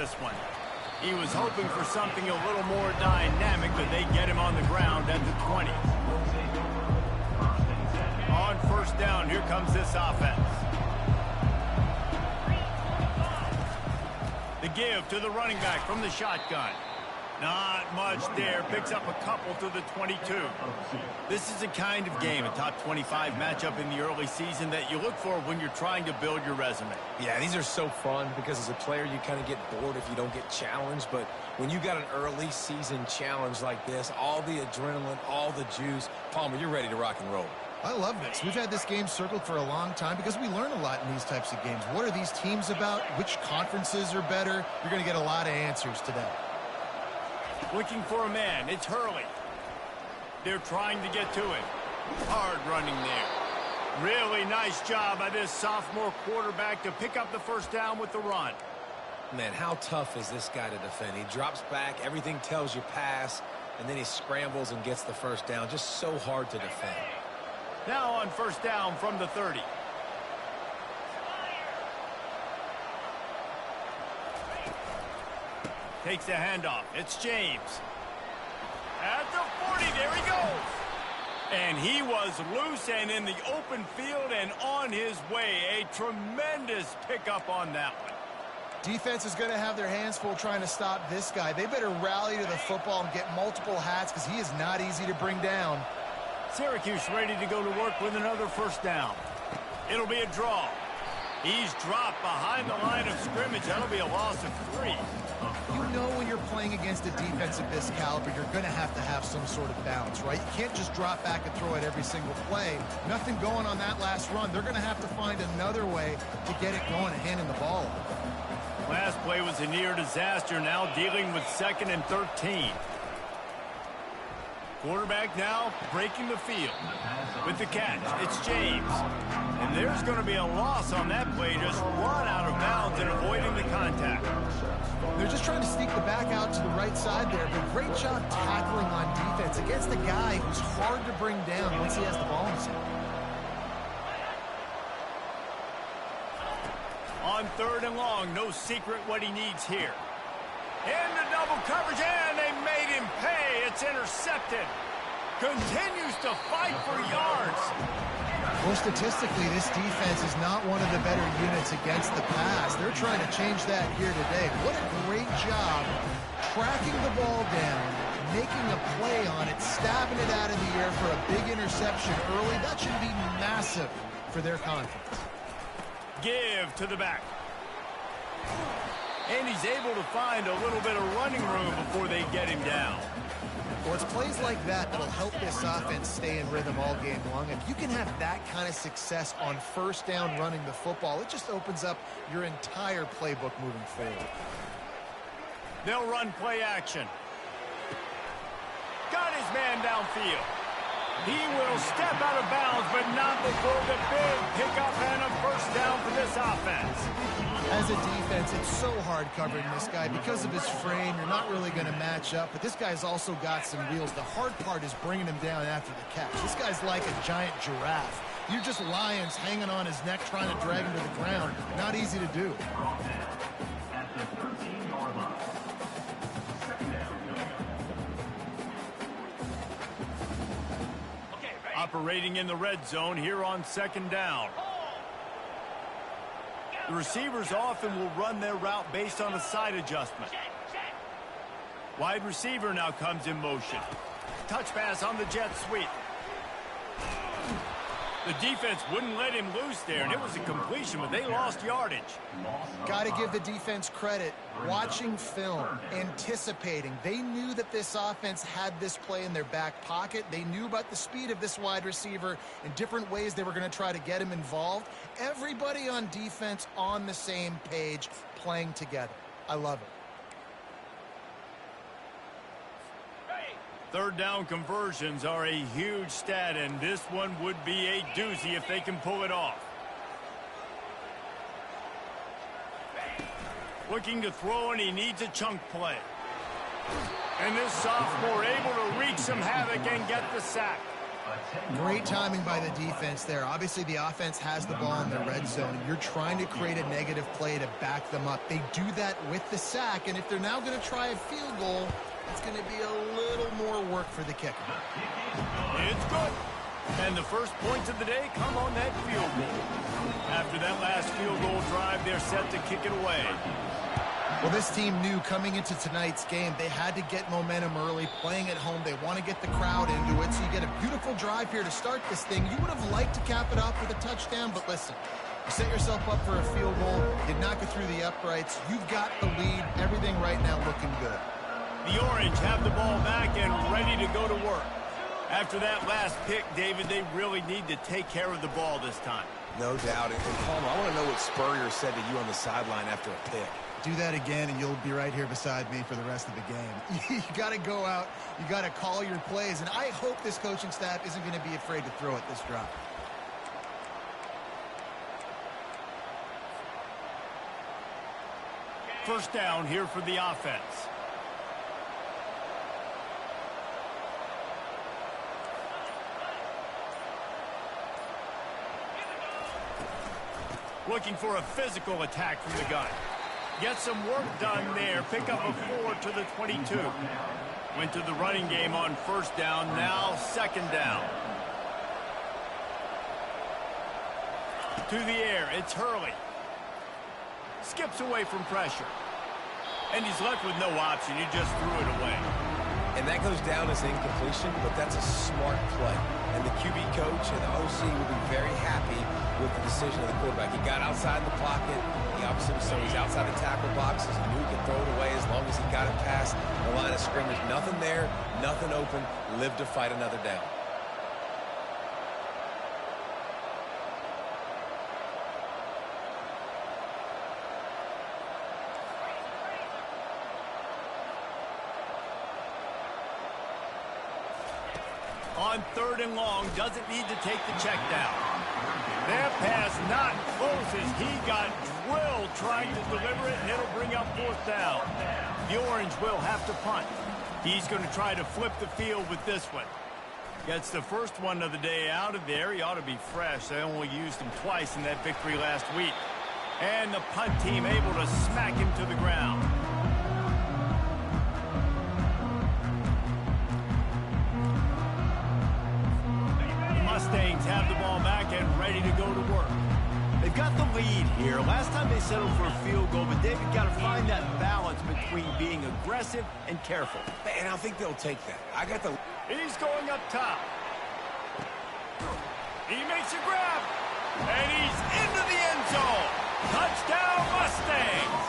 this one. He was hoping for something a little more dynamic, but they get him on the ground at the 20. On first down, here comes this offense. The give to the running back from the shotgun. Not much there. Picks up a couple to the 22. This is the kind of game, a top 25 matchup in the early season, that you look for when you're trying to build your resume. Yeah, these are so fun because as a player, you kind of get bored if you don't get challenged. But when you got an early season challenge like this, all the adrenaline, all the juice, Palmer, you're ready to rock and roll. I love this. We've had this game circled for a long time because we learn a lot in these types of games. What are these teams about? Which conferences are better? You're going to get a lot of answers today. Looking for a man. It's Hurley. They're trying to get to it. Hard running there. Really nice job by this sophomore quarterback to pick up the first down with the run. Man, how tough is this guy to defend? He drops back, everything tells you pass, and then he scrambles and gets the first down. Just so hard to defend. Now on first down from the 30. Takes the handoff. It's James. At the 40, there he goes. And he was loose and in the open field and on his way. A tremendous pickup on that one. Defense is going to have their hands full trying to stop this guy. They better rally to the football and get multiple hats because he is not easy to bring down. Syracuse ready to go to work with another first down. It'll be a draw. He's dropped behind the line of scrimmage. That'll be a loss of 3. You know when you're playing against a defense of this caliber, you're going to have some sort of balance, right? You can't just drop back and throw it every single play. Nothing going on that last run. They're going to have to find another way to get it going and handing the ball off. Last play was a near disaster. Now dealing with 2nd and 13. Quarterback now breaking the field. With the catch, it's James. And there's going to be a loss on that play. Just run out of bounds and avoiding the contact. They're just trying to sneak the back out to the right side there, but great job tackling on defense against a guy who's hard to bring down once he has the ball in his hand. On 3rd and long, no secret what he needs here. Into double coverage, and they made him pay. It's intercepted. Continues to fight for yards. Well, statistically, this defense is not one of the better units against the pass. They're trying to change that here today. What a great job tracking the ball down, making a play on it, stabbing it out of the air for a big interception early. That should be massive for their confidence. Give to the back. And he's able to find a little bit of running room before they get him down. Well, it's plays like that that'll help this offense stay in rhythm all game long. If you can have that kind of success on first down running the football, it just opens up your entire playbook moving forward. They'll run play action. Got his man downfield. He will step out of bounds, but not before the big pickup and a first down for this offense. As a defense, it's so hard covering this guy. Because of his frame, you're not really going to match up, but this guy's also got some wheels. The hard part is bringing him down after the catch. This guy's like a giant giraffe. You're just lions hanging on his neck trying to drag him to the ground. Not easy to do. Operating in the red zone here on 2nd down. The receivers often will run their route based on a side adjustment. Wide receiver now comes in motion. Touch pass on the jet sweep. The defense wouldn't let him loose there, and it was a completion, but they lost yardage. Got to give the defense credit. Watching film, anticipating. They knew that this offense had this play in their back pocket. They knew about the speed of this wide receiver and different ways they were going to try to get him involved. Everybody on defense on the same page, playing together. I love it. 3rd down conversions are a huge stat, and this one would be a doozy if they can pull it off. Looking to throw, and he needs a chunk play. And this sophomore able to wreak some havoc and get the sack. Great timing by the defense there. Obviously, the offense has the ball in the red zone. You're trying to create a negative play to back them up. They do that with the sack, and if they're now going to try a field goal, it's going to be a little more work for the kicker. It's good. And the first points of the day come on that field goal. After that last field goal drive, they're set to kick it away. Well, this team knew coming into tonight's game they had to get momentum early. Playing at home, they want to get the crowd into it. So you get a beautiful drive here to start this thing. You would have liked to cap it off with a touchdown, but listen, you set yourself up for a field goal. You knock it through the uprights. You've got the lead. Everything right now looking good. The Orange have the ball back and ready to go to work. After that last pick, David, they really need to take care of the ball this time. No doubt. And Palmer, I want to know what Spurrier said to you on the sideline after a pick. Do that again, and you'll be right here beside me for the rest of the game. You got to go out. You got to call your plays, and I hope this coaching staff isn't going to be afraid to throw it this drive. First down here for the offense. Looking for a physical attack from the gun. Get some work done there. Pick up a 4 to the 22. Went to the running game on first down. Now second down. To the air. It's Hurley. Skips away from pressure. And he's left with no option. He just threw it away. And that goes down as incompletion, but that's a smart play. And the QB coach and the OC will be very happy with the decision of the quarterback. He got outside the pocket. He obviously was so he's outside the tackle boxes. He knew he could throw it away as long as he got it past the line of scrimmage. Nothing there, nothing open. Live to fight another down. On third and long, doesn't need to take the check down. That pass not close as he got drilled trying to deliver it, and it'll bring up fourth down. The Orange will have to punt. He's going to try to flip the field with this one. Gets the first one of the day out of there. He ought to be fresh. They only used him twice in that victory last week. And the punt team able to smack him to the ground. Mustangs have the ball back and ready to go to work. They've got the lead here. Last time they settled for a field goal, but David got to find that balance between being aggressive and careful. And I think they'll take that. I got the... He's going up top. He makes a grab. And he's into the end zone. Touchdown, Mustangs.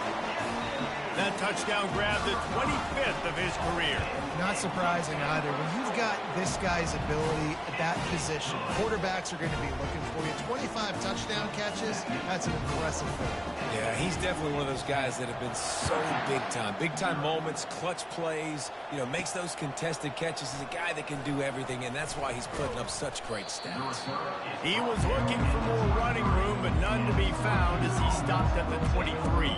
That touchdown grab, the 25th of his career. Not surprising either. When you've got this guy's ability at that position, quarterbacks are going to be looking for you. 25 touchdown catches, that's an impressive thing. Yeah, he's definitely one of those guys that have been so big time. Big time moments, clutch plays, you know, makes those contested catches. He's a guy that can do everything, and that's why he's putting up such great stats. He was looking for more running room, but none to be found as he stopped at the 23.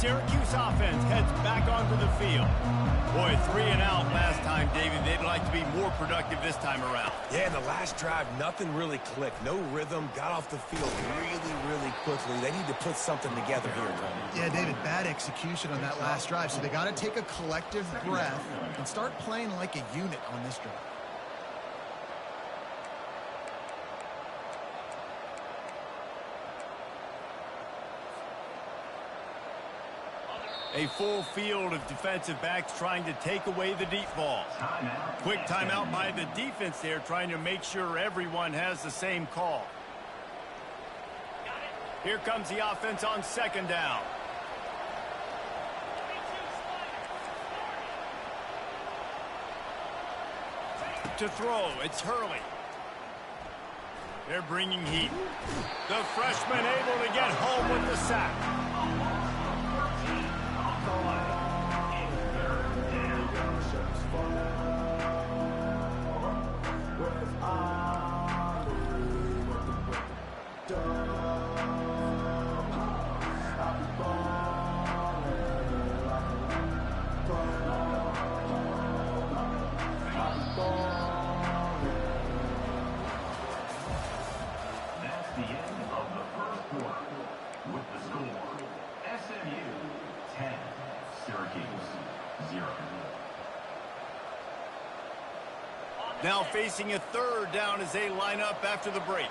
Syracuse offense heads back onto the field. Boy, 3 and out last time, David. They'd like to be more productive this time around. Yeah, in the last drive, nothing really clicked. No rhythm, got off the field really quickly. They need to put something together here, Tony. Yeah, David, bad execution on that last drive, so they got to take a collective breath and start playing like a unit on this drive. A full field of defensive backs trying to take away the deep ball. Quick timeout by the defense there, trying to make sure everyone has the same call. Here comes the offense on second down. To throw, it's Hurley. They're bringing heat. The freshman able to get home with the sack. Now facing a third down as they line up after the break.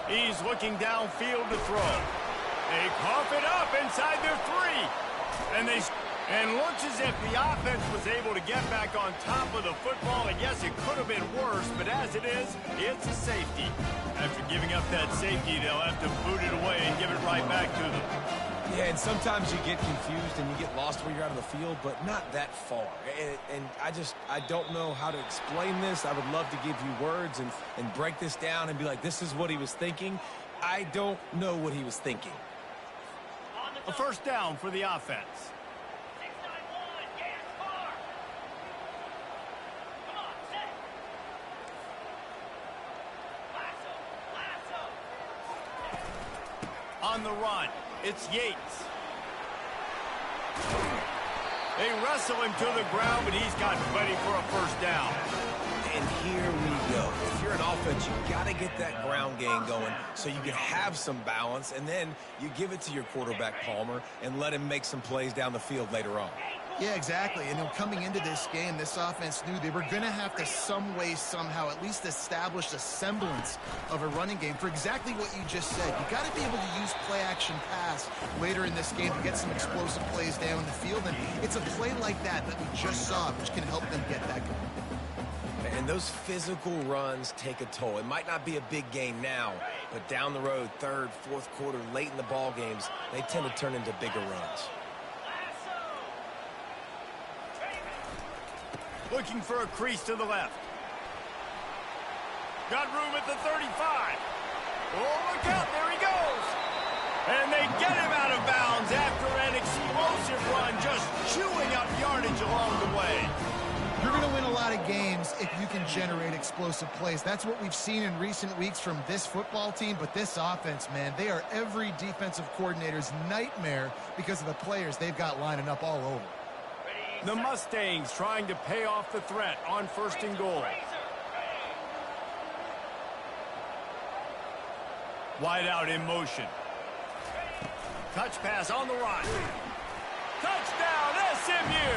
He's looking downfield to throw. They cough it up inside their 3. And looks as if the offense was able to get back on top of the football. And yes, it could have been worse, but as it is, it's a safety. After giving up that safety, they'll have to boot it away and give it right back to them. Yeah, and sometimes you get confused and you get lost where you're out of the field, but not that far. And I don't know how to explain this. I would love to give you words and break this down and be like, this is what he was thinking. I don't know what he was thinking. A first down for the offense. On the run, it's Yates. They wrestle him to the ground, but he's got plenty for a first down. And here we go. If you're an offense, you got to get that ground game going so you can have some balance, and then you give it to your quarterback, Palmer, and let him make some plays down the field later on. Yeah, exactly. And coming into this game, this offense knew they were going to have to some way, somehow, at least establish a semblance of a running game for exactly what you just said. You got to be able to use play-action pass later in this game to get some explosive plays down the field. And it's a play like that we just saw, which can help them get that going. And those physical runs take a toll. It might not be a big game now, but down the road, third, fourth quarter, late in the ball games, they tend to turn into bigger runs. Looking for a crease to the left. Got room at the 35. Oh, look out, there he goes. And they get him out of bounds after an explosive run, just chewing up yardage along the way. You're going to win a lot of games if you can generate explosive plays. That's what we've seen in recent weeks from this football team, but this offense, man, they are every defensive coordinator's nightmare because of the players they've got lining up all over. The Mustangs trying to pay off the threat on 1st and goal. Wide out in motion. Touch pass on the run. Touchdown, SMU!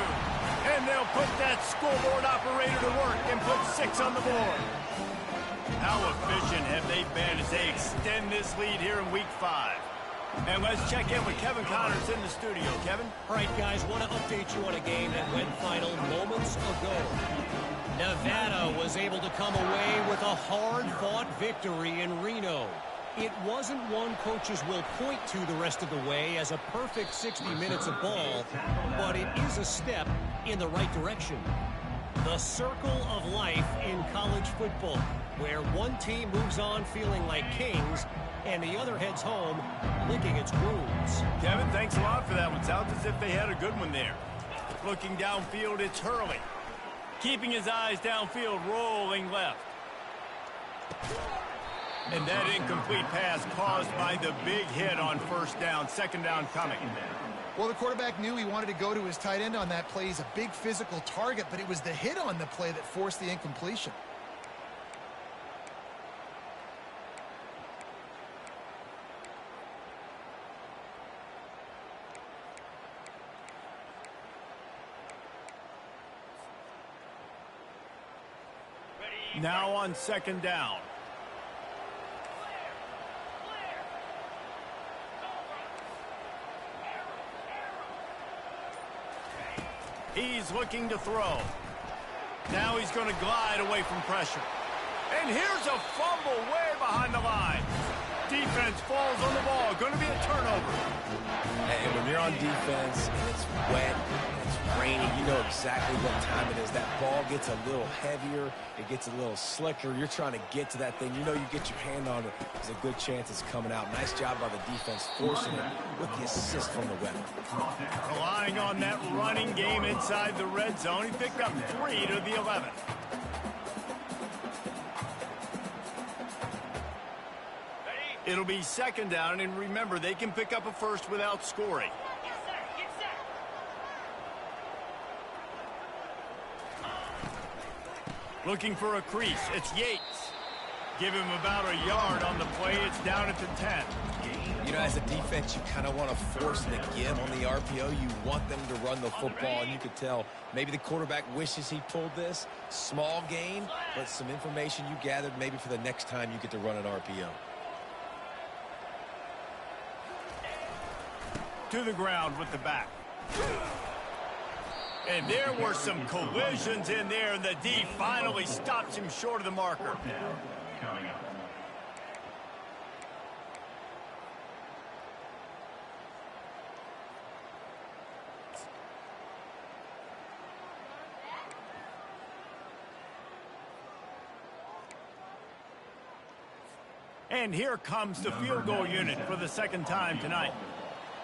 And they'll put that scoreboard operator to work and put 6 on the board. How efficient have they been as they extend this lead here in Week 5? And let's check in with Kevin Connors in the studio. Kevin? All right, guys, want to update you on a game that went final moments ago. Nevada was able to come away with a hard-fought victory in Reno. It wasn't one coaches will point to the rest of the way as a perfect 60 minutes of ball, but it is a step in the right direction. The circle of life in college football, where one team moves on feeling like kings and the other heads home licking its wounds. Kevin, thanks a lot for that one. Sounds as if they had a good one there. Looking downfield, it's Hurley. Keeping his eyes downfield, rolling left. And that incomplete pass caused by the big hit on 1st down. 2nd down coming. Well, the quarterback knew he wanted to go to his tight end on that play. He's a big physical target, but it was the hit on the play that forced the incompletion. Now on 2nd down. He's looking to throw. Now he's going to glide away from pressure. And here's a fumble way behind the line. Defense falls on the ball. Going to be a turnover. And when you're on defense and it's wet and it's raining, you know exactly what time it is. That ball gets a little heavier. It gets a little slicker. You're trying to get to that thing. You know you get your hand on it. There's a good chance it's coming out. Nice job by the defense forcing it with the assist from the weapon. Relying on that running game inside the red zone. He picked up 3 to the 11. It'll be 2nd down, and remember, they can pick up a first without scoring. Looking for a crease. It's Yates. Give him about a yard on the play. It's down at the 10. You know, as a defense, you kind of want to force the give on the RPO. You want them to run the football, and you could tell maybe the quarterback wishes he pulled this. Small gain, but some information you gathered maybe for the next time you get to run an RPO. To the ground with the back. And there were some collisions in there, and the D finally stops him short of the marker. And here comes the field goal unit for the second time tonight.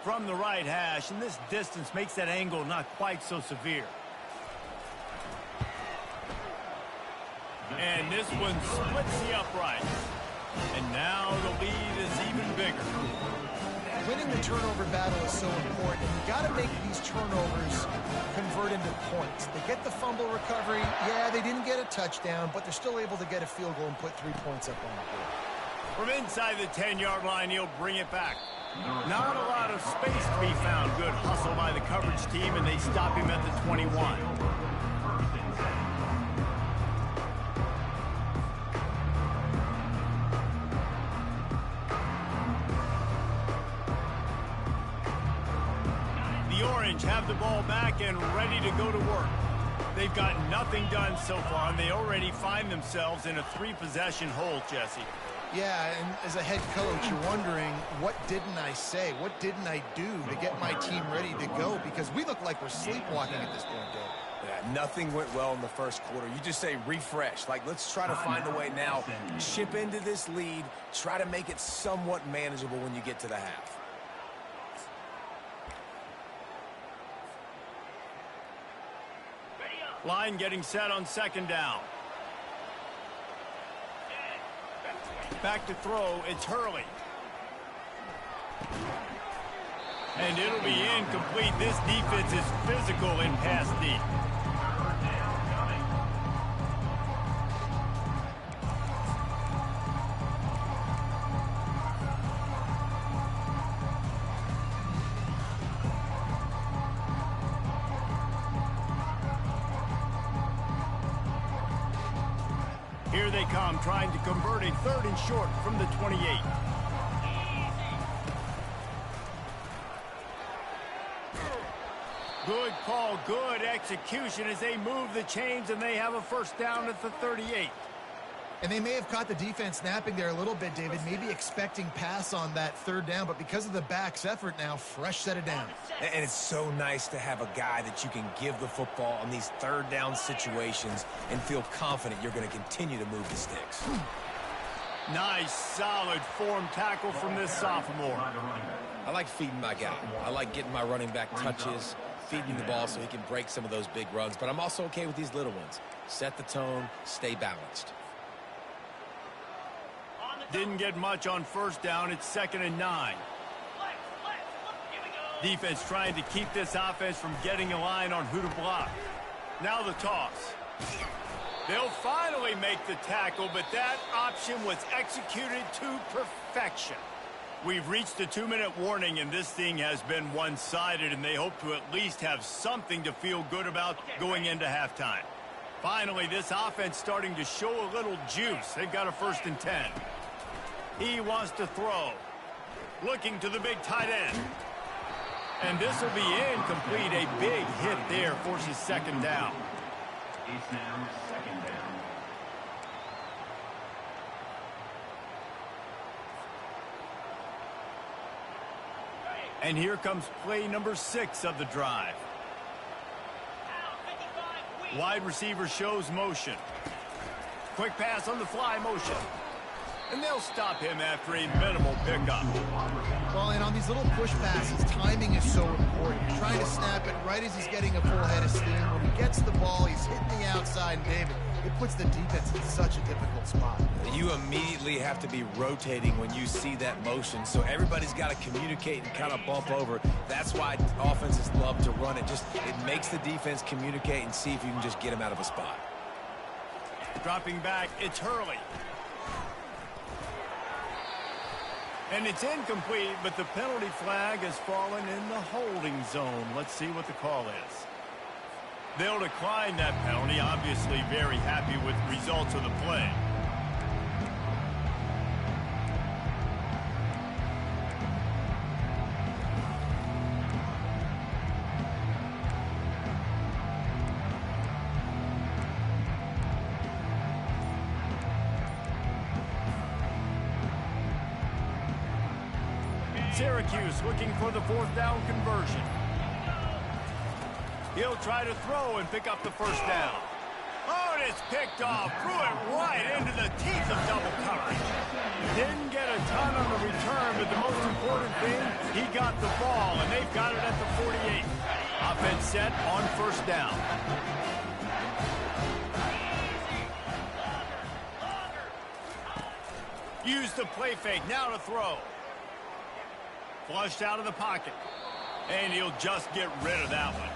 From the right hash, and this distance makes that angle not quite so severe. And this one splits the upright. And now the lead is even bigger. Winning the turnover battle is so important. You got to make these turnovers convert into points. They get the fumble recovery. Yeah, they didn't get a touchdown, but they're still able to get a field goal and put 3 points up on the board. From inside the 10-yard line, he'll bring it back. Not a lot of space to be found. Good hustle by the coverage team, and they stop him at the 21. The Orange have the ball back and ready to go to work. They've got nothing done so far, and they already find themselves in a 3-possession hole, Jesse. Yeah, and as a head coach, you're wondering, what didn't I say? What didn't I do to get my team ready to go? Because we look like we're sleepwalking at this point, Dave. Yeah, nothing went well in the first quarter. You just say refresh. Like, let's try to find a way now. Chip into this lead. Try to make it somewhat manageable when you get to the half. Line getting set on second down. Back to throw, it's Hurley. And it'll be incomplete. This defense is physical in pass deep. Here they come, trying to convert a 3rd and short from the 28. Good call, good execution as they move the chains, and they have a first down at the 38. And they may have caught the defense napping there a little bit, David, maybe expecting pass on that 3rd down, but because of the back's effort now, fresh set it down. And it's so nice to have a guy that you can give the football on these 3rd down situations and feel confident you're going to continue to move the sticks. Nice, solid form tackle from this sophomore. I like feeding my guy. I like getting my running back touches, feeding the ball so he can break some of those big runs, but I'm also okay with these little ones. Set the tone, stay balanced. Didn't get much on first down. It's 2nd and 9. Defense trying to keep this offense from getting a line on who to block. Now the toss. They'll finally make the tackle, but that option was executed to perfection. We've reached the 2-minute warning, and this thing has been one-sided, and they hope to at least have something to feel good about going into halftime. Finally, this offense starting to show a little juice. They've got a 1st and 10. He wants to throw. Looking to the big tight end. And this will be incomplete. A big hit there forces 2nd down. It's now 2nd down. And here comes play number 6 of the drive. Wide receiver shows motion. Quick pass on the fly motion. And they'll stop him after a minimal pickup. Well, and on these little push passes, timing is so important. You're trying to snap it right as he's getting a full head of steam. When he gets the ball, he's hitting the outside, and David, it puts the defense in such a difficult spot. You immediately have to be rotating when you see that motion, so everybody's got to communicate and kind of bump over. That's why offenses love to run it. It makes the defense communicate and see if you can just get him out of a spot. Dropping back, it's Hurley. And it's incomplete, but the penalty flag has fallen in the holding zone. Let's see what the call is. They'll decline that penalty, obviously very happy with the results of the play. Syracuse looking for the fourth down conversion. He'll try to throw and pick up the first down. Oh, and it's picked off. Threw it right into the teeth of double coverage. Didn't get a ton on the return, but the most important thing, he got the ball, and they've got it at the 48. Offense set on first down. Use the play fake, now to throw. Flushed out of the pocket. And he'll just get rid of that one.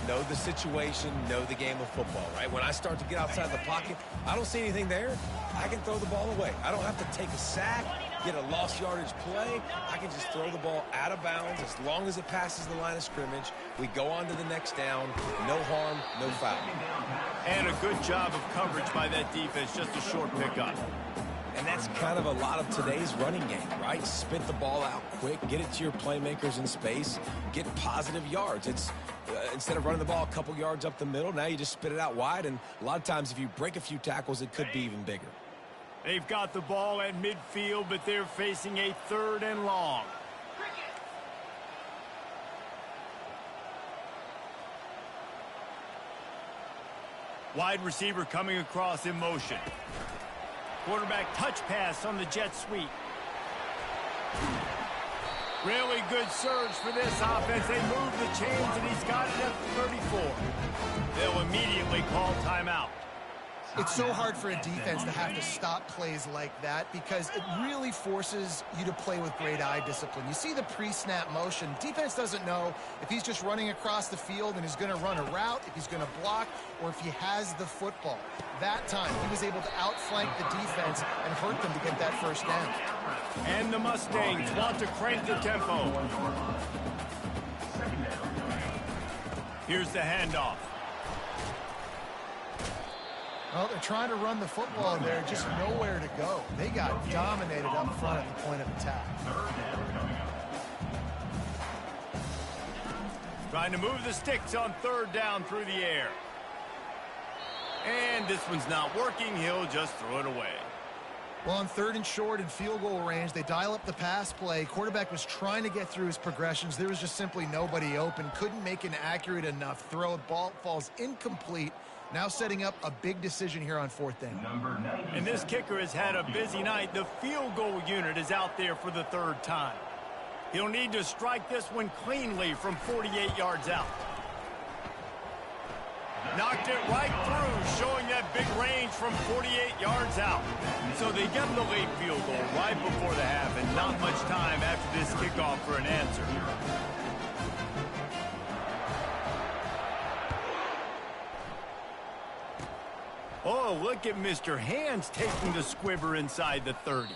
Know the situation, know the game of football, right? When I start to get outside the pocket, I don't see anything there. I can throw the ball away. I don't have to take a sack, get a lost yardage play. I can just throw the ball out of bounds as long as it passes the line of scrimmage. We go on to the next down. No harm, no foul. And a good job of coverage by that defense. Just a short pickup. And that's kind of a lot of today's running game, right? Spit the ball out quick, get it to your playmakers in space, get positive yards. It's instead of running the ball a couple yards up the middle, now you just spit it out wide, and a lot of times if you break a few tackles, it could be even bigger. They've got the ball at midfield, but they're facing a 3rd and long. Wide receiver coming across in motion. Quarterback touch pass on the jet sweep. Really good surge for this offense. They move the chains, and he's got it at the 34. They'll immediately call timeout. It's so hard for a defense to have to stop plays like that because it really forces you to play with great eye discipline. You see the pre-snap motion. Defense doesn't know if he's just running across the field and he's going to run a route, if he's going to block, or if he has the football. That time, he was able to outflank the defense and hurt them to get that first down. And the Mustangs want to crank the tempo. Here's the handoff. Well, they're trying to run the football there, just nowhere to go. They got dominated up front at the point of attack. Trying to move the sticks on 3rd down through the air. And this one's not working. He'll just throw it away. Well, on 3rd and short and field goal range, they dial up the pass play. Quarterback was trying to get through his progressions. There was just simply nobody open. Couldn't make an accurate enough throw. Ball falls incomplete. Now setting up a big decision here on 4th down. And this kicker has had a busy night. The field goal unit is out there for the 3rd time. He'll need to strike this one cleanly from 48 yards out. Knocked it right through, showing that big range from 48 yards out. So they get the late field goal right before the half, and not much time after this kickoff for an answer. Oh, look at Mr. Hands taking the squibber inside the 30.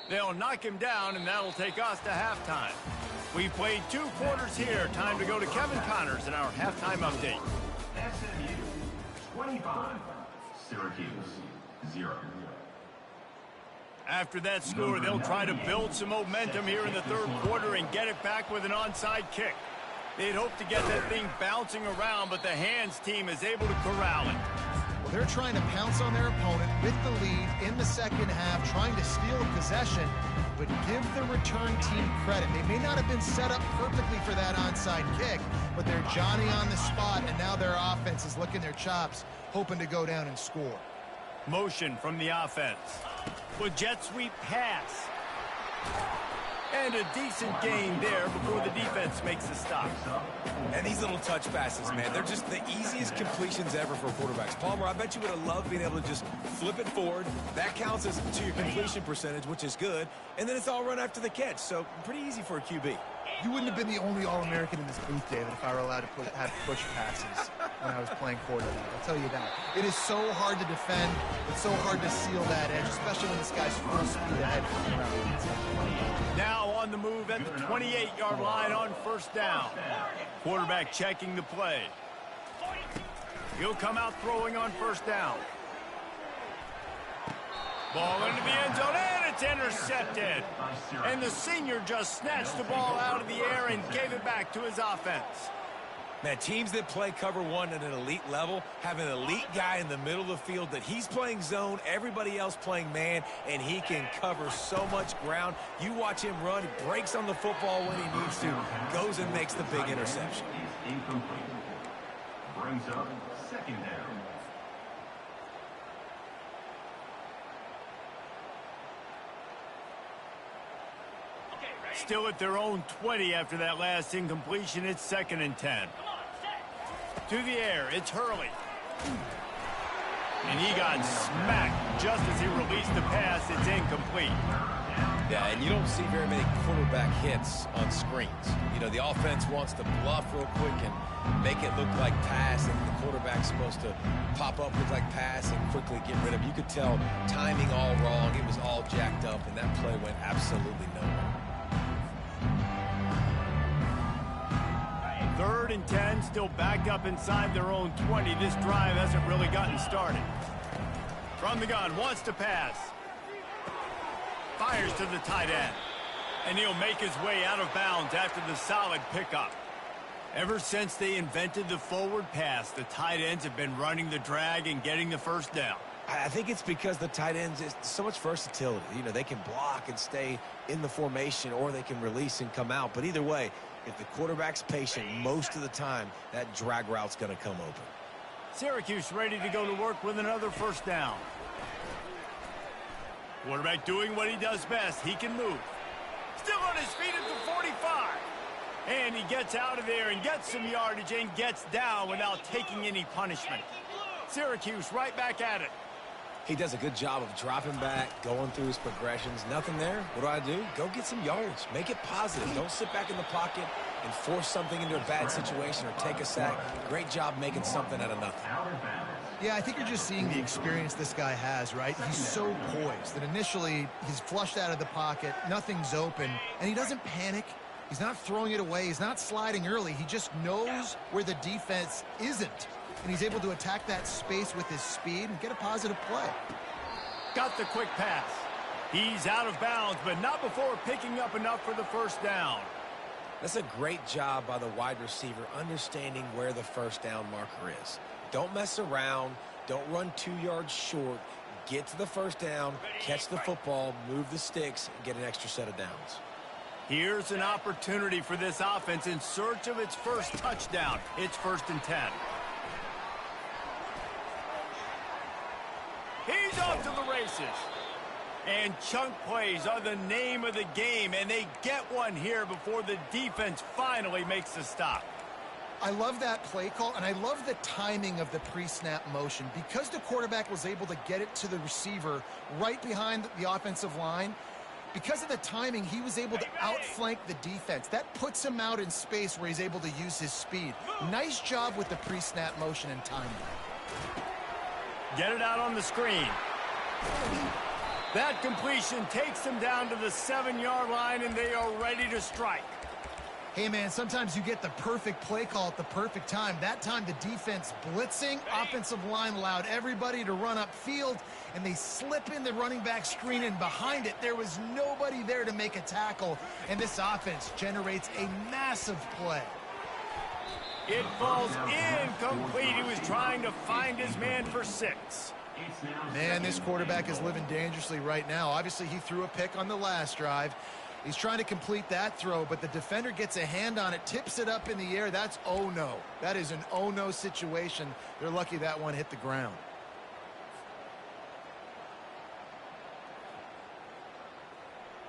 They'll knock him down, and that'll take us to halftime. We played 2 quarters here. Time to go to Kevin Connors in our halftime update. SMU 25, Syracuse 0. After that score, they'll try to build some momentum here in the 3rd quarter and get it back with an onside kick. They'd hope to get that thing bouncing around, but the Hands team is able to corral it. Well, they're trying to pounce on their opponent with the lead in the 2nd half, trying to steal a possession, but give the return team credit. They may not have been set up perfectly for that onside kick, but they're Johnny on the spot, and now their offense is licking their chops, hoping to go down and score. Motion from the offense. With jet sweep pass. And a decent gain there before the defense makes the stop. And these little touch passes, man, they're just the easiest completions ever for quarterbacks. Palmer, I bet you would have loved being able to just flip it forward. That counts as to your completion percentage, which is good. And then it's all run after the catch, so pretty easy for a QB. You wouldn't have been the only All-American in this booth, David, if I were allowed to have push passes when I was playing quarterback. I'll tell you that. It is so hard to defend. It's so hard to seal that edge, especially when this guy's full speed ahead coming around the inside. Now on the move at the 28-yard line on first down. Quarterback checking the play. He'll come out throwing on first down. Ball into the end zone, and it's intercepted. And the senior just snatched the ball out of the air and gave it back to his offense. Man, teams that play cover one at an elite level have an elite guy in the middle of the field that he's playing zone, everybody else playing man, and he can cover so much ground. You watch him run, he breaks on the football when he needs to, goes and makes the big interception. Incomplete. Brings up second down. Still at their own 20 after that last incompletion. It's 2nd and 10. To the air, it's Hurley. And he got smacked just as he released the pass. It's incomplete. Yeah, and you don't see very many quarterback hits on screens. You know, the offense wants to bluff real quick and make it look like pass, and the quarterback's supposed to pop up, look like pass, and quickly get rid of it. You could tell timing all wrong. It was all jacked up, and that play went absolutely nowhere. 3rd and 10, still backed up inside their own 20. This drive hasn't really gotten started. From the gun, wants to pass. Fires to the tight end. And he'll make his way out of bounds after the solid pickup. Ever since they invented the forward pass, the tight ends have been running the drag and getting the first down. I think it's because the tight ends, is so much versatility. You know, they can block and stay in the formation, or they can release and come out. But either way, if the quarterback's patient most of the time, that drag route's going to come open. Syracuse ready to go to work with another first down. Quarterback doing what he does best. He can move. Still on his feet at the 45. And he gets out of there and gets some yardage and gets down without taking any punishment. Syracuse right back at it. He does a good job of dropping back, going through his progressions. Nothing there. What do? Go get some yardage. Make it positive. Don't sit back in the pocket and force something into a bad situation or take a sack. Great job making something out of nothing. Yeah, I think you're just seeing the experience this guy has, right? He's so poised that initially he's flushed out of the pocket, nothing's open, and he doesn't panic. He's not throwing it away. He's not sliding early. He just knows where the defense isn't. And he's able to attack that space with his speed and get a positive play. Got the quick pass. He's out of bounds, but not before picking up enough for the first down. That's a great job by the wide receiver understanding where the first down marker is. Don't mess around. Don't run 2 yards short. Get to the first down, catch the football, move the sticks, and get an extra set of downs. Here's an opportunity for this offense in search of its first touchdown. It's 1st and 10. He's off to the races. And chunk plays are the name of the game, and they get one here before the defense finally makes the stop. I love that play call, and I love the timing of the pre-snap motion. Because the quarterback was able to get it to the receiver right behind the offensive line, because of the timing, he was able to outflank the defense. That puts him out in space where he's able to use his speed. Nice job with the pre-snap motion and timing. Get it out on the screen. That completion takes them down to the 7-yard line, and they are ready to strike. Hey, man, sometimes you get the perfect play call at the perfect time. That time, the defense blitzing, offensive line allowed everybody to run upfield, and they slip in the running back screen, and behind it, there was nobody there to make a tackle, and this offense generates a massive play. It falls incomplete. He was trying to find his man for 6. Man, this quarterback is living dangerously right now. Obviously, he threw a pick on the last drive. He's trying to complete that throw, but the defender gets a hand on it, tips it up in the air. That's oh-no. That is an oh-no situation. They're lucky that one hit the ground.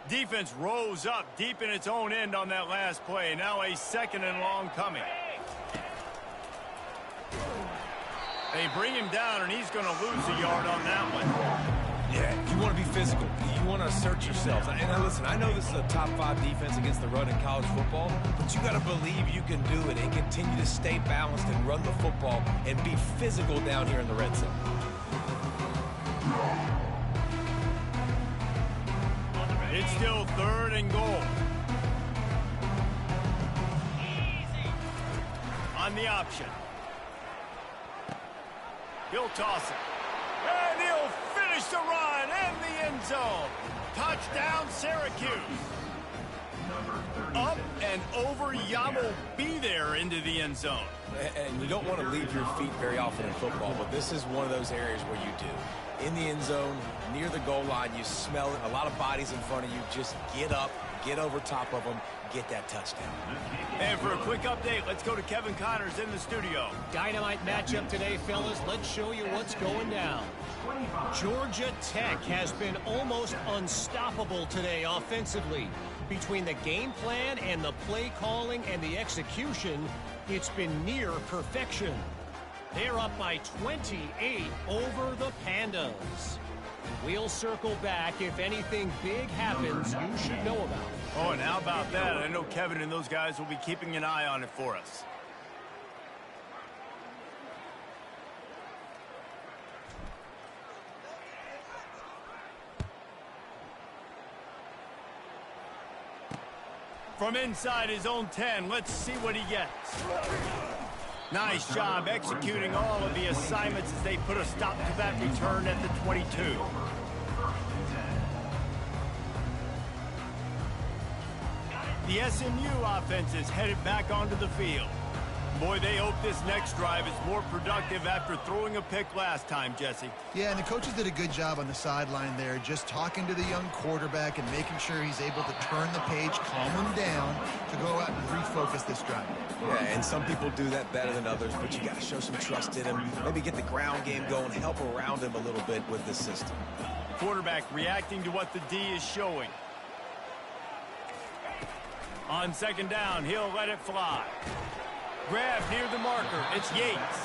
Defense rose up deep in its own end on that last play. Now a 2nd and long coming. They bring him down, and he's going to lose a yard on that one. Yeah, you want to be physical. You want to assert yourselves. And listen, I know this is a top 5 defense against the run in college football, but you got to believe you can do it and continue to stay balanced and run the football and be physical down here in the red zone. It's still 3rd and goal. On the option. He'll toss it. And he'll finish the run in the end zone. Touchdown, Syracuse. Up and over. Yamo be there into the end zone. And you don't want to leave your feet very often in football, but this is one of those areas where you do. In the end zone, near the goal line, you smell it. A lot of bodies in front of you. Just get up, get over top of them, get that touchdown. And for a quick update, let's go to Kevin Connors in the studio. Dynamite matchup today, fellas. Let's show you what's going down. Georgia Tech has been almost unstoppable today offensively. Between the game plan and the play calling and the execution, it's been near perfection. They're up by 28 over the Pandas. We'll circle back if anything big happens you should know about. Oh, and how about that? I know Kevin and those guys will be keeping an eye on it for us. From inside his own 10, let's see what he gets. Nice job executing all of the assignments as they put a stop to that return at the 22. The SMU offense is headed back onto the field. Boy, they hope this next drive is more productive after throwing a pick last time, Jesse. Yeah, and the coaches did a good job on the sideline there, just talking to the young quarterback and making sure he's able to turn the page, calm him down to go out and refocus this drive. Yeah, and some people do that better than others, but you got to show some trust in him. Maybe get the ground game going, help around him a little bit with this system. Quarterback reacting to what the D is showing. On 2nd down, he'll let it fly. Grab near the marker. It's Yates.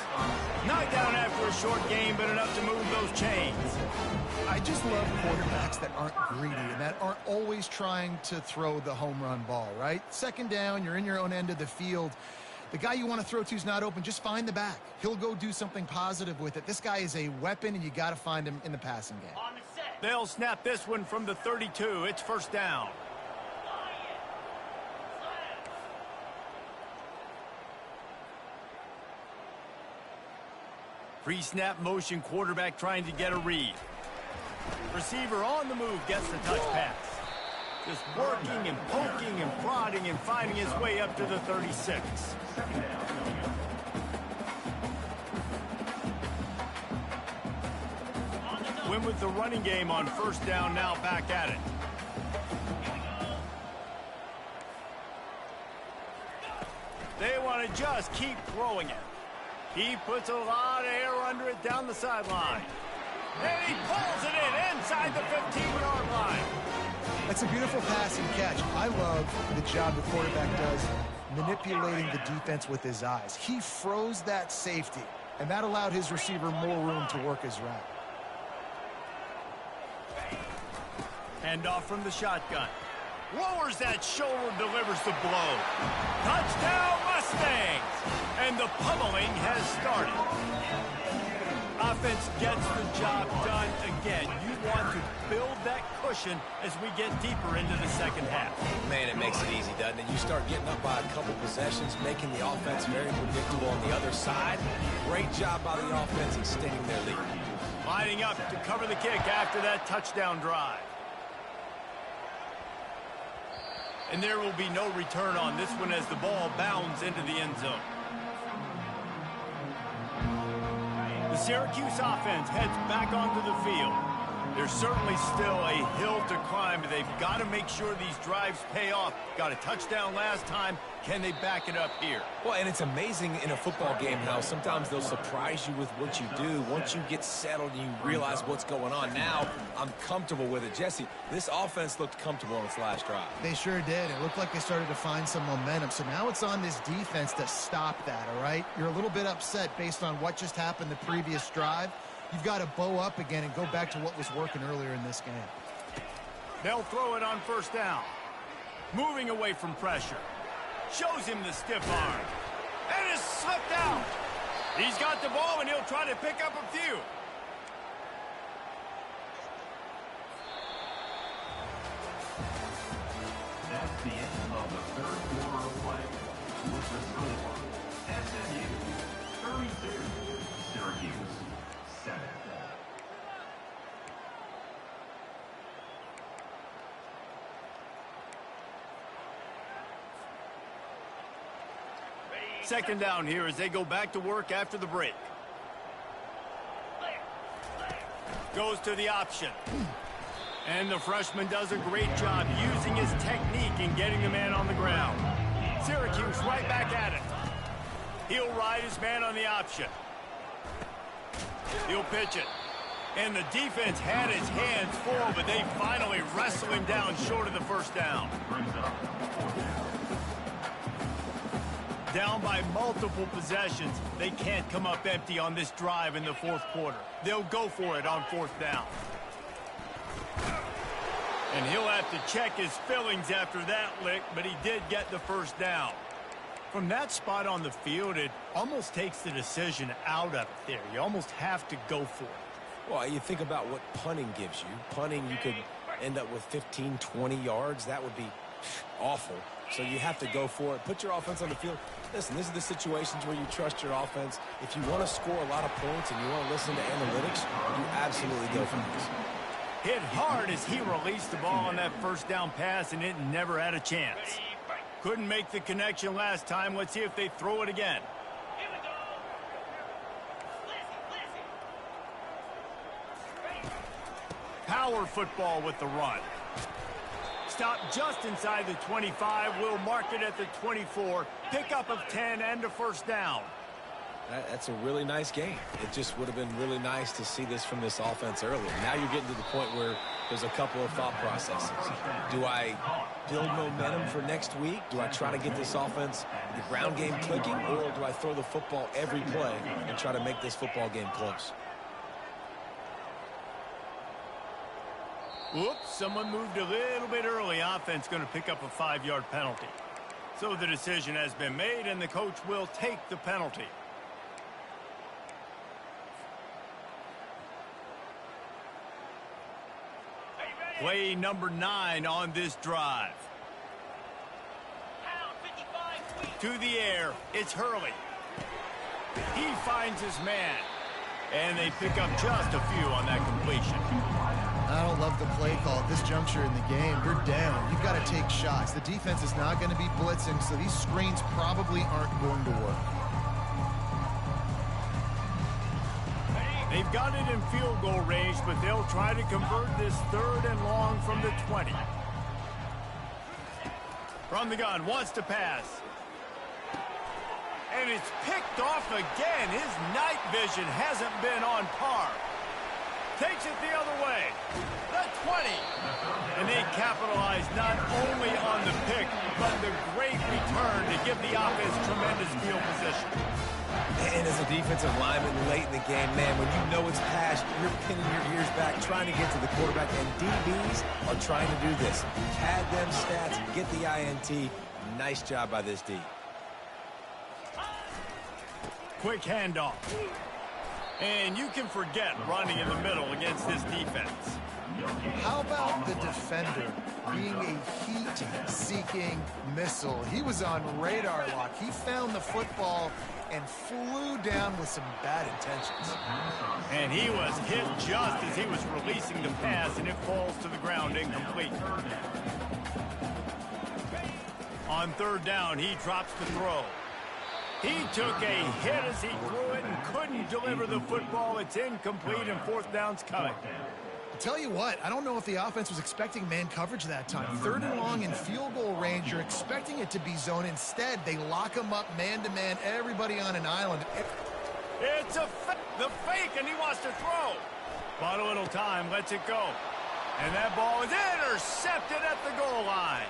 Knocked down after a short game, but enough to move those chains. I just love quarterbacks that aren't greedy and that aren't always trying to throw the home run ball, right? 2nd down, you're in your own end of the field. The guy you want to throw to is not open. Just find the back. He'll go do something positive with it. This guy is a weapon, and you got to find him in the passing game. They'll snap this one from the 32. It's 1st down. Pre-snap motion, quarterback trying to get a read. Receiver on the move gets the touch pass. Just working and poking and prodding and finding his way up to the 36. Win with the running game on 1st down, now back at it. They want to just keep throwing it. He puts a lot of air under it down the sideline. And he pulls it in inside the 15-yard line. That's a beautiful pass and catch. I love the job the quarterback does manipulating the defense with his eyes. He froze that safety, and that allowed his receiver more room to work his route. Handoff from the shotgun. Lowers that shoulder, delivers the blow. Touchdown, Mustangs! And the pummeling has started. Offense gets the job done again. You want to build that cushion as we get deeper into the 2nd half. Man, it makes it easy, doesn't it? You start getting up by a couple possessions, making the offense very predictable on the other side. Great job by the offense extending their lead. Lining up to cover the kick after that touchdown drive. And there will be no return on this one as the ball bounds into the end zone. The Syracuse offense heads back onto the field. There's certainly still a hill to climb, but they've got to make sure these drives pay off. Got a touchdown last time. Can they back it up here? Well, and it's amazing in a football game how sometimes they'll surprise you with what you do. Once you get settled and you realize what's going on, now I'm comfortable with it. Jesse, this offense looked comfortable on its last drive. They sure did. It looked like they started to find some momentum. So now it's on this defense to stop that, all right? You're a little bit upset based on what just happened the previous drive. You've got to bow up again and go back to what was working earlier in this game. They'll throw it on first down. Moving away from pressure. Shows him the stiff arm. And it's slipped out. He's got the ball, and he'll try to pick up a few. That's the end of the third quarter of play. With the score, SMU 32, Syracuse 7. Second down here as they go back to work after the break. Goes to the option. And the freshman does a great job using his technique and getting the man on the ground. Syracuse right back at it. He'll ride his man on the option. He'll pitch it. And the defense had his hands full, but they finally wrestle him down short of the first down. Down by multiple possessions, they can't come up empty on this drive in the fourth quarter. They'll go for it on fourth down. And he'll have to check his fillings after that lick, but he did get the first down. From that spot on the field, it almost takes the decision out of it there. You almost have to go for it. Well, you think about what punting gives you. Punting, you could end up with 15, 20 yards. That would be awful. So you have to go for it. Put your offense on the field. Listen, this is the situations where you trust your offense. If you want to score a lot of points and you want to listen to analytics, you absolutely go for this. Hit hard as he released the ball on that first down pass, and it never had a chance. Couldn't make the connection last time. Let's see if they throw it again. Power football with the run. Stop just inside the 25. We'll mark it at the 24. Pickup of 10 and a first down. That's a really nice game. It just would have been really nice to see this from this offense earlier. Now you're getting to the point where there's a couple of thought processes. Do I build momentum for next week? Do I try to get this offense, the ground game clicking, or do I throw the football every play and try to make this football game close? Whoops, someone moved a little bit early. Offense going to pick up a 5-yard penalty. So the decision has been made, and the coach will take the penalty. Play number 9 on this drive. To the air, it's Hurley. He finds his man. And they pick up just a few on that completion. I don't love the play call at this juncture in the game. You're down. You've got to take shots. The defense is not going to be blitzing, so these screens probably aren't going to work. They've got it in field goal range, but they'll try to convert this 3rd and long from the 20. From the gun, wants to pass. And it's picked off again. His night vision hasn't been on par. Takes it the other way. The 20. And they capitalize not only on the pick, but the great return to give the offense tremendous field position. And as a defensive lineman late in the game, man, when you know it's passed, you're pinning your ears back, trying to get to the quarterback, and DBs are trying to do this. Pad them stats, get the INT. Nice job by this D. Quick handoff. And you can forget running in the middle against this defense. How about the defender being a heat-seeking missile? He was on radar lock. He found the football and flew down with some bad intentions. And he was hit just as he was releasing the pass, and it falls to the ground incomplete. On 3rd down, he drops the throw. He took a hit as he threw it and couldn't deliver the football. It's incomplete, and 4th down's coming. I'll tell you what, I don't know if the offense was expecting man coverage that time. 3rd and long in field goal range, you're expecting it to be zone. Instead, they lock him up man-to-man, everybody on an island. It's the fake, and he wants to throw. But a little time, lets it go. And that ball is intercepted at the goal line.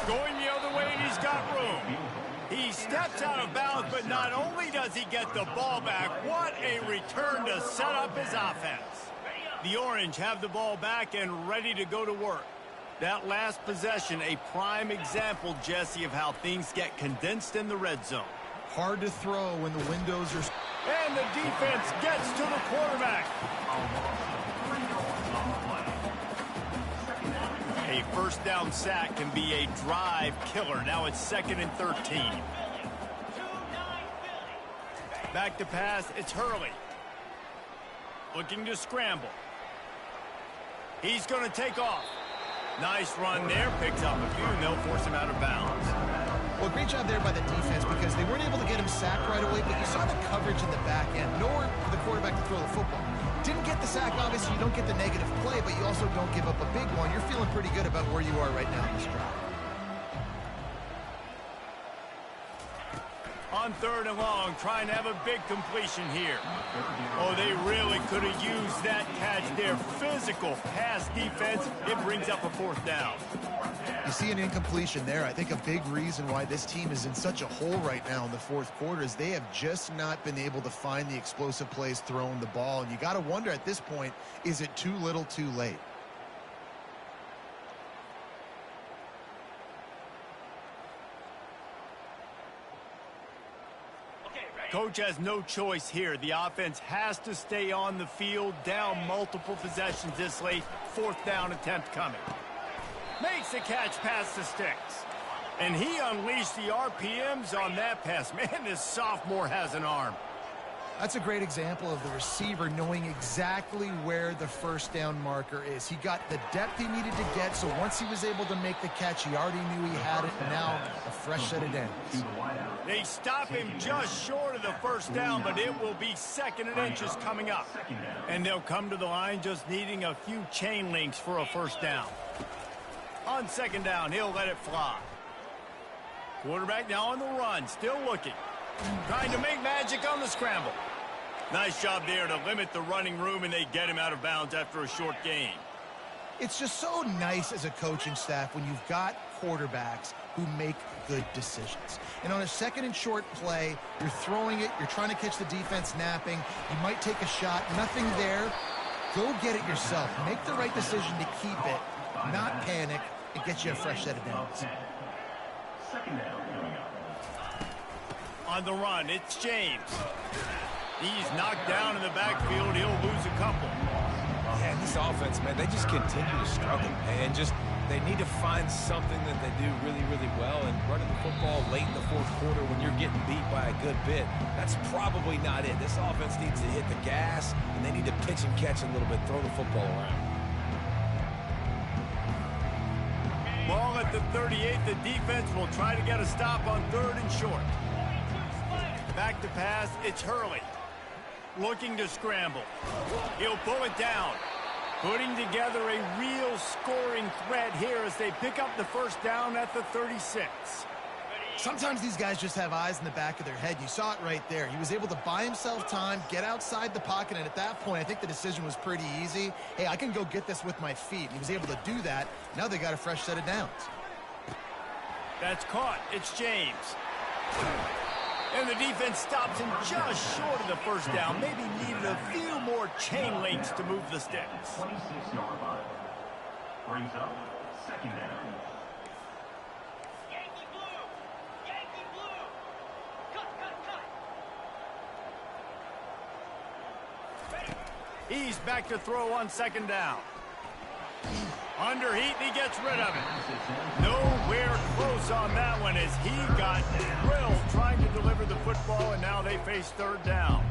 Going the other way, and he's got room. He steps out of bounds, but not only does he get the ball back, what a return to set up his offense. The Orange have the ball back and ready to go to work. That last possession, a prime example, Jesse, of how things get condensed in the red zone. Hard to throw when the windows are... And the defense gets to the quarterback. A first down sack can be a drive killer. Now it's 2nd and 13. Back to pass, it's Hurley. Looking to scramble. He's going to take off. Nice run there, picks up a few, and they'll force him out of bounds. Well, great job there by the defense because they weren't able to get him sacked right away, but you saw the coverage in the back end. Nowhere for the quarterback to throw the football. Didn't get the sack, obviously you don't get the negative play, but you also don't give up a big one. You're feeling pretty good about where you are right now in this drive. On 3rd and long, trying to have a big completion here. Oh, they really could have used that catch there. Physical pass defense. It brings up a 4th down. You see an incompletion there. I think a big reason why this team is in such a hole right now in the 4th quarter is they have just not been able to find the explosive plays throwing the ball. And you got to wonder at this point, is it too little too late? Coach has no choice here. The offense has to stay on the field, down multiple possessions this late. 4th down attempt coming. Makes the catch past the sticks. And he unleashed the RPMs on that pass. Man, this sophomore has an arm. That's a great example of the receiver knowing exactly where the first down marker is. He got the depth he needed to get, so once he was able to make the catch, he already knew he had it. Now, a fresh set of downs. They stop him just short of the first down, but it will be 2nd and inches coming up. And they'll come to the line just needing a few chain links for a first down. On 2nd down, he'll let it fly. Quarterback now on the run, still looking. Trying to make magic on the scramble. Nice job there to limit the running room, and they get him out of bounds after a short gain. It's just so nice as a coaching staff when you've got quarterbacks who make good decisions. And on a 2nd and short play, you're throwing it, you're trying to catch the defense napping, you might take a shot, nothing there. Go get it yourself. Make the right decision to keep it, not panic, and get you a fresh set of downs. 2nd down coming up. On the run, it's James. He's knocked down in the backfield. He'll lose a couple. Yeah, this offense, man, they just continue to struggle, man. They need to find something that they do really, really well. And running the football late in the 4th quarter when you're getting beat by a good bit, that's probably not it. This offense needs to hit the gas, and they need to pitch and catch a little bit, throw the football around. Ball at the 38. The defense will try to get a stop on 3rd and short. Back to pass, it's Hurley. Looking to scramble. He'll pull it down. Putting together a real scoring threat here as they pick up the first down at the 36. Sometimes these guys just have eyes in the back of their head. You saw it right there. He was able to buy himself time, get outside the pocket, and at that point, I think the decision was pretty easy. Hey, I can go get this with my feet. He was able to do that. Now they got a fresh set of downs. That's caught. It's James. And the defense stops him just short of the first down. Maybe needed a few more chain links to move the sticks. 26-yard line. Brings up 2nd down. Yankee blue! Yankee blue! Cut, cut, cut! He's back to throw on 2nd down. Under heat, and he gets rid of it. Nowhere close on that one as he got drilled trying to deliver the football, and now they face 3rd down.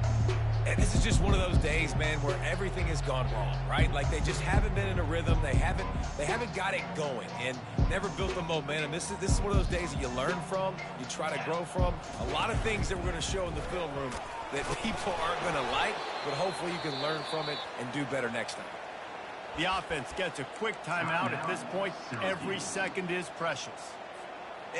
And this is just one of those days, man, where everything has gone wrong, right? Like they just haven't been in a rhythm. They haven't got it going and never built the momentum. This is one of those days that you learn from, you try to grow from. A lot of things that we're going to show in the film room that people aren't going to like, but hopefully you can learn from it and do better next time. The offense gets a quick timeout at this point. Every second is precious.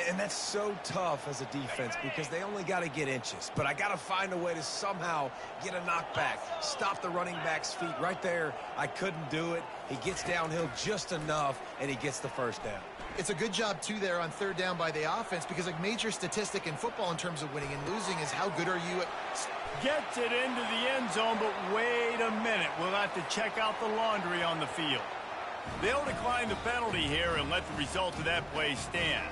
And that's so tough as a defense because they only got to get inches. But I got to find a way to somehow get a knockback, stop the running back's feet. Right there, I couldn't do it. He gets downhill just enough, and he gets the first down. It's a good job, too, there on third down by the offense because a major statistic in football in terms of winning and losing is how good are you at... Gets it into the end zone, but wait a minute. We'll have to check out the laundry on the field. They'll decline the penalty here and let the result of that play stand.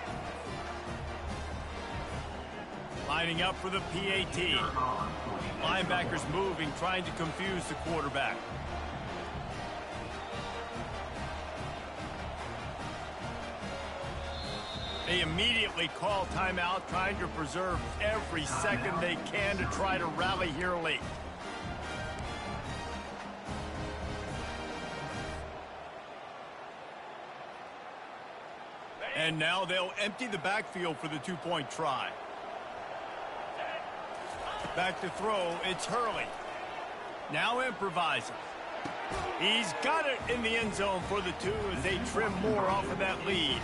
Lining up for the PAT. Linebackers moving, trying to confuse the quarterback. They immediately call timeout, trying to preserve every second they can to try to rally here late. And now they'll empty the backfield for the two-point try. Back to throw, it's Hurley. Now improvising. He's got it in the end zone for the two as they trim more off of that lead.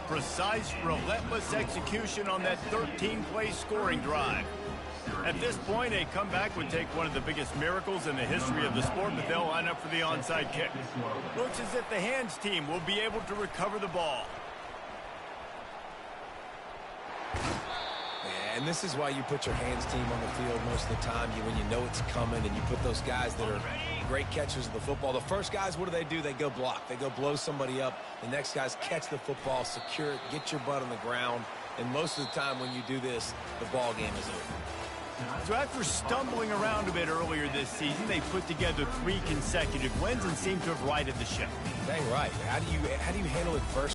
Precise, relentless execution on that 13-play scoring drive. At this point, a comeback would take one of the biggest miracles in the history of the sport, but they'll line up for the onside kick. Looks as if the hands team will be able to recover the ball. And this is why you put your hands team on the field most of the time, when you know it's coming, and you put those guys that are great catchers of the football. The first guys, what do? They go block. They go blow somebody up. The next guys catch the football, secure it, get your butt on the ground. And most of the time when you do this, the ball game is over. So after stumbling around a bit earlier this season, they put together 3 consecutive wins and seem to have righted the ship. Dang right. How do you handle adversity?